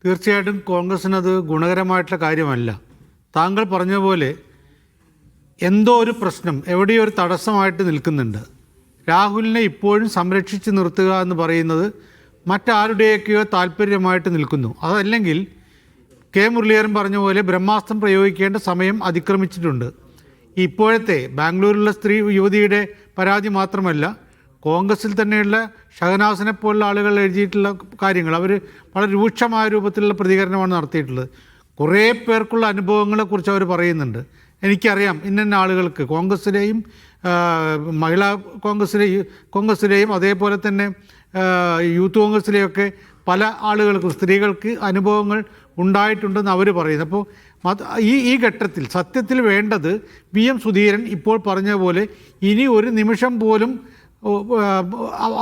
തീർച്ചയായിട്ടും കോൺഗ്രസിനത് ഗുണകരമായിട്ടുള്ള കാര്യമല്ല. താങ്കൾ പറഞ്ഞ പോലെ എന്തോ ഒരു പ്രശ്നം എവിടെയോ ഒരു തടസ്സമായിട്ട് നിൽക്കുന്നുണ്ട്. രാഹുലിനെ ഇപ്പോഴും സംരക്ഷിച്ച് നിർത്തുക എന്ന് പറയുന്നത് മറ്റാരുടെയൊക്കെയോ താല്പര്യമായിട്ട് നിൽക്കുന്നു. അതല്ലെങ്കിൽ കെ മുരളീധരൻ പറഞ്ഞ പോലെ ബ്രഹ്മാസ്ത്രം പ്രയോഗിക്കേണ്ട സമയം അതിക്രമിച്ചിട്ടുണ്ട്. ഇപ്പോഴത്തെ ബാംഗ്ലൂരിലുള്ള യുവതിയുടെ പരാതി മാത്രമല്ല, കോൺഗ്രസിൽ തന്നെയുള്ള ഷഹനാസിനെ പോലുള്ള ആളുകൾ എഴുതിയിട്ടുള്ള കാര്യങ്ങൾ അവർ വളരെ രൂക്ഷമായ രൂപത്തിലുള്ള പ്രതികരണമാണ് നടത്തിയിട്ടുള്ളത്. കുറേ പേർക്കുള്ള അനുഭവങ്ങളെക്കുറിച്ച് അവർ പറയുന്നുണ്ട്. എനിക്കറിയാം ഇന്ന ആളുകൾക്ക് കോൺഗ്രസിലെയും മഹിളാ കോൺഗ്രസിലെയും അതേപോലെ തന്നെ യൂത്ത് കോൺഗ്രസിലെയൊക്കെ പല ആളുകൾക്കും സ്ത്രീകൾക്ക് അനുഭവങ്ങൾ ഉണ്ടായിട്ടുണ്ടെന്ന് അവർ പറയുന്നു. അപ്പോൾ ഈ ഘട്ടത്തിൽ സത്യത്തിൽ വേണ്ടത് VM സുധീരൻ ഇപ്പോൾ പറഞ്ഞ പോലെ ഇനി ഒരു നിമിഷം പോലും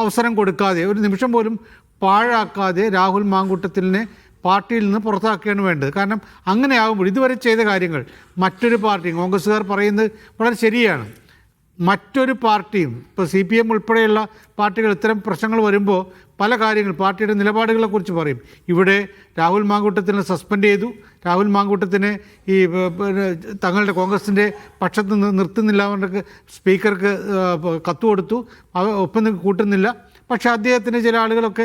അവസരം കൊടുക്കാതെ, ഒരു നിമിഷം പോലും പാഴാക്കാതെ രാഹുൽ മാങ്കൂട്ടത്തിലിനെ പാർട്ടിയിൽ നിന്ന് പുറത്താക്കുകയാണ് വേണ്ടത്. കാരണം അങ്ങനെ ആകുമ്പോൾ ഇതുവരെ ചെയ്ത കാര്യങ്ങൾ മറ്റൊരു പാർട്ടിയും കോൺഗ്രസ്സുകാർ പറയുന്നത് വളരെ ശരിയാണ്. മറ്റൊരു പാർട്ടിയും ഇപ്പോൾ CPM ഉൾപ്പെടെയുള്ള പാർട്ടികൾ ഇത്തരം പ്രശ്നങ്ങൾ വരുമ്പോൾ പല കാര്യങ്ങൾ പാർട്ടിയുടെ നിലപാടുകളെക്കുറിച്ച് പറയും. ഇവിടെ രാഹുൽ മാങ്കൂട്ടത്തിനെ സസ്പെൻഡ് ചെയ്തു, രാഹുൽ മാങ്കൂട്ടത്തിനെ ഈ തങ്ങളുടെ കോൺഗ്രസിൻ്റെ പക്ഷത്ത് നിർത്തുന്നില്ല, അവർക്ക് സ്പീക്കർക്ക് കത്ത് കൊടുത്തു, ഒപ്പം കൂട്ടുന്നില്ല. പക്ഷേ അദ്ദേഹത്തിന് ചില ആളുകളൊക്കെ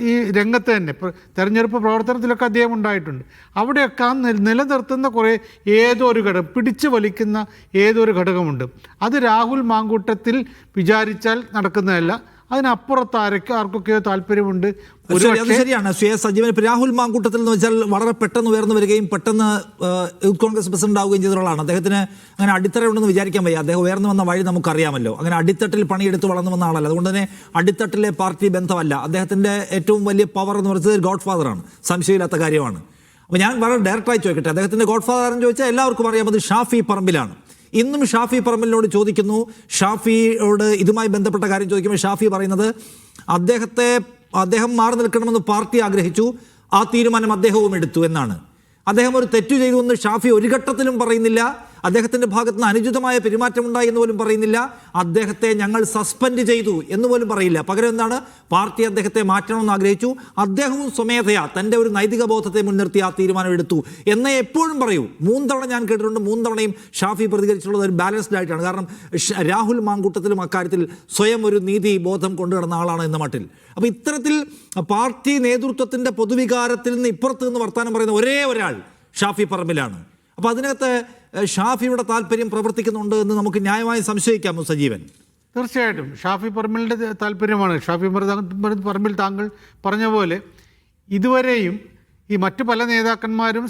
ഈ രംഗത്ത് തന്നെ തെരഞ്ഞെടുപ്പ് പ്രവർത്തനത്തിലൊക്കെ അദ്ദേഹം ഉണ്ടായിട്ടുണ്ട്. അവിടെയൊക്കെ ആ നിലനിർത്തുന്ന കുറേ ഏതോ ഒരു ഘടകം, പിടിച്ചു വലിക്കുന്ന ഏതോ ഒരു ഘടകമുണ്ട്. അത് രാഹുൽ മാങ്കൂട്ടത്തിൽ വിചാരിച്ചാൽ നടക്കുന്നതല്ല. അതിനപ്പുറത്ത് ആർക്കൊക്കെയോ താല്പര്യമുണ്ട്. അത് ശരിയാണ് സജീവൻ. ഇപ്പം രാഹുൽ മാങ്കൂട്ടത്തിൽ എന്ന് വെച്ചാൽ വളരെ പെട്ടെന്ന് ഉയർന്നു വരികയും പെട്ടെന്ന് യൂത്ത് കോൺഗ്രസ് പ്രസിഡന്റ് ആവുകയും ചെയ്തതാണ്. അദ്ദേഹത്തിന് അങ്ങനെ അടിത്തറയുണ്ടെന്ന് വിചാരിക്കാൻ വയ്യ. അദ്ദേഹം ഉയർന്നു വന്ന വഴി നമുക്കറിയാമല്ലോ. അങ്ങനെ അടിത്തട്ടിൽ പണിയെടുത്ത് വളർന്നു വന്ന ആളല്ല. അതുകൊണ്ട് തന്നെ അടിത്തട്ടിലെ പാർട്ടി ബന്ധമല്ല. അദ്ദേഹത്തിന്റെ ഏറ്റവും വലിയ പവർ എന്ന് പറയുന്നത് ഗോഡ് ഫാദറാണ്, സംശയമില്ലാത്ത കാര്യമാണ്. അപ്പോൾ ഞാൻ വളരെ ഡയറക്റ്റായി ചോദിക്കട്ടെ, അദ്ദേഹത്തിന്റെ ഗോഡ് ഫാദർ എന്ന് ചോദിച്ചാൽ എല്ലാവർക്കും അറിയാം, അത് ഷാഫി പറമ്പിലാണ്. ഇന്നും ഷാഫി പറമ്പിലിനോട് ചോദിക്കുന്നു, ഷാഫിയോട് ഇതുമായി ബന്ധപ്പെട്ട കാര്യം ചോദിക്കുമ്പോൾ ഷാഫി പറയുന്നത് അദ്ദേഹം മാറി നിൽക്കണമെന്ന് പാർട്ടി ആഗ്രഹിച്ചു, ആ തീരുമാനം അദ്ദേഹവും എടുത്തു എന്നാണ്. അദ്ദേഹം ഒരു തെറ്റു ചെയ്തു എന്ന് ഷാഫി ഒരു ഘട്ടത്തിലും പറയുന്നില്ല. അദ്ദേഹത്തിന്റെ ഭാഗത്ത് നിന്ന് അനുചിതമായ പെരുമാറ്റമുണ്ടായി എന്ന് പോലും പറയുന്നില്ല. അദ്ദേഹത്തെ ഞങ്ങൾ സസ്പെൻഡ് ചെയ്തു എന്ന് പോലും പറയില്ല. പകരം എന്താണ്, പാർട്ടി അദ്ദേഹത്തെ മാറ്റണമെന്ന് ആഗ്രഹിച്ചു, അദ്ദേഹവും സ്വമേധയാ തൻ്റെ ഒരു നൈതിക ബോധത്തെ മുൻനിർത്തി ആ തീരുമാനം എടുത്തു എന്നേ എപ്പോഴും പറയൂ. 3 തവണ ഞാൻ കേട്ടിട്ടുണ്ട്. 3 തവണയും ഷാഫി പ്രതികരിച്ചിട്ടുള്ളത് ഒരു ബാലൻസ്ഡ് ആയിട്ടാണ്. കാരണം രാഹുൽ മാങ്കൂട്ടത്തിലും അക്കാര്യത്തിൽ സ്വയം ഒരു നീതി ബോധം കൊണ്ടു നടന്ന ആളാണ് എന്ന മട്ടിൽ. അപ്പോൾ ഇത്തരത്തിൽ പാർട്ടി നേതൃത്വത്തിന്റെ പൊതുവികാരത്തിൽ നിന്ന് ഇപ്പുറത്ത് നിന്ന് വർത്താനം പറയുന്ന ഒരേ ഒരാൾ ഷാഫി പറമ്പിലാണ്. അപ്പോൾ അതിനകത്ത് ഷാഫിയുടെ താല്പര്യം പ്രവർത്തിക്കുന്നുണ്ട് എന്ന് നമുക്ക് ന്യായമായി സംശയിക്കാമോ സജീവൻ? തീർച്ചയായിട്ടും ഷാഫി പറമ്പിലിൻ്റെ താല്പര്യമാണ്. ഷാഫി പറമ്പിൽ താങ്കൾ പറഞ്ഞ പോലെ ഇതുവരെയും ഈ മറ്റു പല നേതാക്കന്മാരും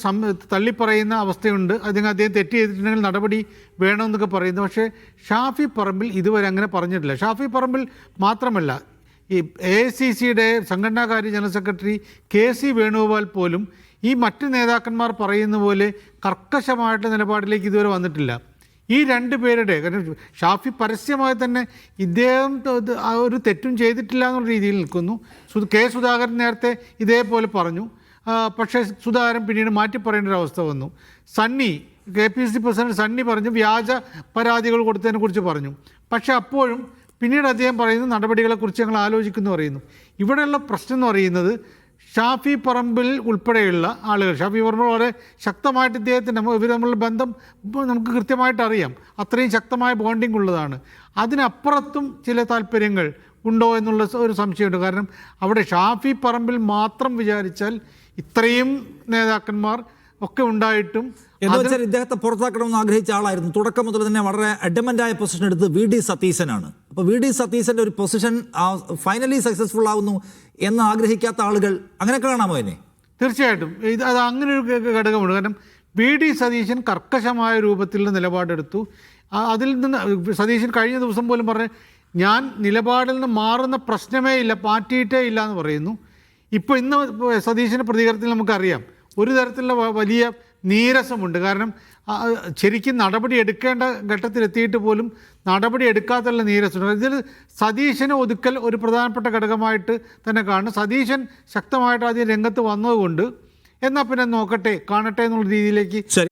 തള്ളിപ്പറയുന്ന അവസ്ഥയുണ്ട്. അദ്ദേഹം തെറ്റ് ചെയ്തിട്ടുണ്ടെങ്കിൽ നടപടി വേണമെന്നൊക്കെ പറയുന്നു. പക്ഷേ ഷാഫി പറമ്പിൽ ഇതുവരെ അങ്ങനെ പറഞ്ഞിട്ടില്ല. ഷാഫി പറമ്പിൽ മാത്രമല്ല, ഈ AICCയുടെ സംഘടനാകാര്യ ജനറൽ സെക്രട്ടറി KC വേണുഗോപാൽ പോലും ഈ മറ്റ് നേതാക്കന്മാർ പറയുന്ന പോലെ കർക്കശമായിട്ടുള്ള നിലപാടിലേക്ക് ഇതുവരെ വന്നിട്ടില്ല. ഈ 2 പേരുടെ, കാരണം ഷാഫി പരസ്യമായി തന്നെ ഇദ്ദേഹം ഒരു തെറ്റും ചെയ്തിട്ടില്ല എന്നുള്ള രീതിയിൽ നിൽക്കുന്നു. K സുധാകരൻ നേരത്തെ ഇതേപോലെ പറഞ്ഞു. പക്ഷേ സുധാകരൻ പിന്നീട് മാറ്റി പറയേണ്ട ഒരു അവസ്ഥ വന്നു. സണ്ണി, KPCC പ്രസിഡന്റ് സണ്ണി പറഞ്ഞു, വ്യാജ പരാതികൾ കൊടുത്തതിനെക്കുറിച്ച് പറഞ്ഞു. പക്ഷേ അപ്പോഴും പിന്നീട് അദ്ദേഹം പറയുന്നു നടപടികളെക്കുറിച്ച് ഞങ്ങൾ ആലോചിക്കുന്നു പറയുന്നു. ഇവിടെയുള്ള പ്രശ്നം എന്ന് പറയുന്നത് ഷാഫി പറമ്പിൽ ഉൾപ്പെടെയുള്ള ആളുകൾ, ഷാഫി പറമ്പിൽ വളരെ ശക്തമായിട്ട് ഇദ്ദേഹത്തിൻ്റെ ഇവർ തമ്മിലുള്ള ബന്ധം നമുക്ക് കൃത്യമായിട്ട് അറിയാം. അത്രയും ശക്തമായ ബോണ്ടിങ് ഉള്ളതാണ്. അതിനപ്പുറത്തും ചില താല്പര്യങ്ങൾ ഉണ്ടോ എന്നുള്ള ഒരു സംശയമുണ്ട്. കാരണം അവിടെ ഷാഫി പറമ്പിൽ മാത്രം വിചാരിച്ചാൽ ഇത്രയും നേതാക്കന്മാർ ഒക്കെ ഉണ്ടായിട്ടും എന്ന് വെച്ചാൽ ഇദ്ദേഹത്തെ പുറത്താക്കണമെന്ന് ആഗ്രഹിച്ച ആളായിരുന്നു. തുടക്കം മുതൽ തന്നെ വളരെ അഡമൻ്റായ പൊസിഷൻ എടുത്ത് VD സതീശനാണ്. അപ്പോൾ VD സതീശൻ്റെ ഒരു പൊസിഷൻ ഫൈനലി സക്സസ്ഫുൾ ആവുന്നു എന്ന് ആഗ്രഹിക്കാത്ത ആളുകൾ അങ്ങനെ കാണാമോ എന്നെ? തീർച്ചയായിട്ടും അത് അങ്ങനെ ഒരു ഘടകമുണ്ട്. കാരണം VD സതീശൻ കർക്കശമായ രൂപത്തിലുള്ള നിലപാടെടുത്തു. അതിൽ നിന്ന് സതീശൻ കഴിഞ്ഞ ദിവസം പോലും പറഞ്ഞു, ഞാൻ നിലപാടിൽ നിന്ന് മാറുന്ന പ്രശ്നമേ ഇല്ല, മാറ്റിയിട്ടേ ഇല്ല എന്ന് പറയുന്നു. ഇപ്പോൾ ഇന്ന് സതീശൻ്റെ പ്രതികരണത്തിൽ നമുക്കറിയാം ഒരു തരത്തിലുള്ള വലിയ നീരസമുണ്ട്. കാരണം ശരിക്കും നടപടി എടുക്കേണ്ട ഘട്ടത്തിലെത്തിയിട്ട് പോലും നടപടി എടുക്കാത്തുള്ള നീരസമുണ്ട്. ഇതിൽ സതീശനെ ഒതുക്കൽ ഒരു പ്രധാനപ്പെട്ട ഘടകമായിട്ട് തന്നെ കാണുന്നു. സതീശൻ ശക്തമായിട്ട് ആദ്യം രംഗത്ത് വന്നതുകൊണ്ട് എന്നാൽ പിന്നെ നോക്കട്ടെ കാണട്ടെ എന്നുള്ള രീതിയിലേക്ക്